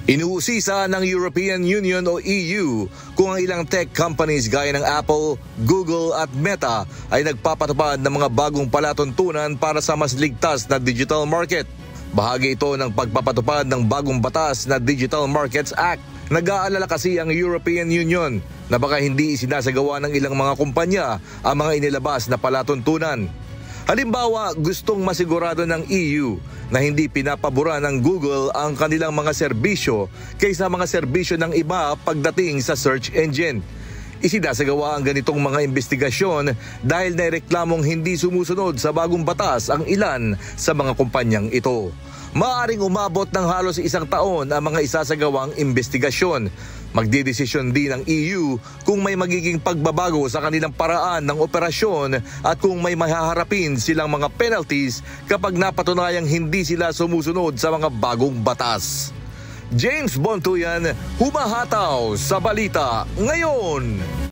Inuusisa ng European Union o EU kung ang ilang tech companies gaya ng Apple, Google at Meta ay nagpapatupad ng mga bagong palatuntunan para sa mas ligtas na digital market. Bahagi ito ng pagpapatupad ng bagong batas na Digital Markets Act. Nag-aalala kasi ang European Union na baka hindi isinasagawa ng ilang mga kumpanya ang mga inilabas na palatuntunan. Halimbawa, gustong masigurado ng EU na hindi pinapabura ng Google ang kanilang mga serbisyo kaysa mga serbisyo ng iba pagdating sa search engine. Isinasagawa ang ganitong mga investigasyon dahil naireklamong hindi sumusunod sa bagong batas ang ilan sa mga kumpanyang ito. Maaaring umabot ng halos 1 taon ang mga isasagawang investigasyon. Magdidesisyon din ang EU kung may magiging pagbabago sa kanilang paraan ng operasyon at kung may mahaharapin silang mga penalties kapag napatunayang hindi sila sumusunod sa mga bagong batas. James Bontuyan, humahataw sa balita ngayon.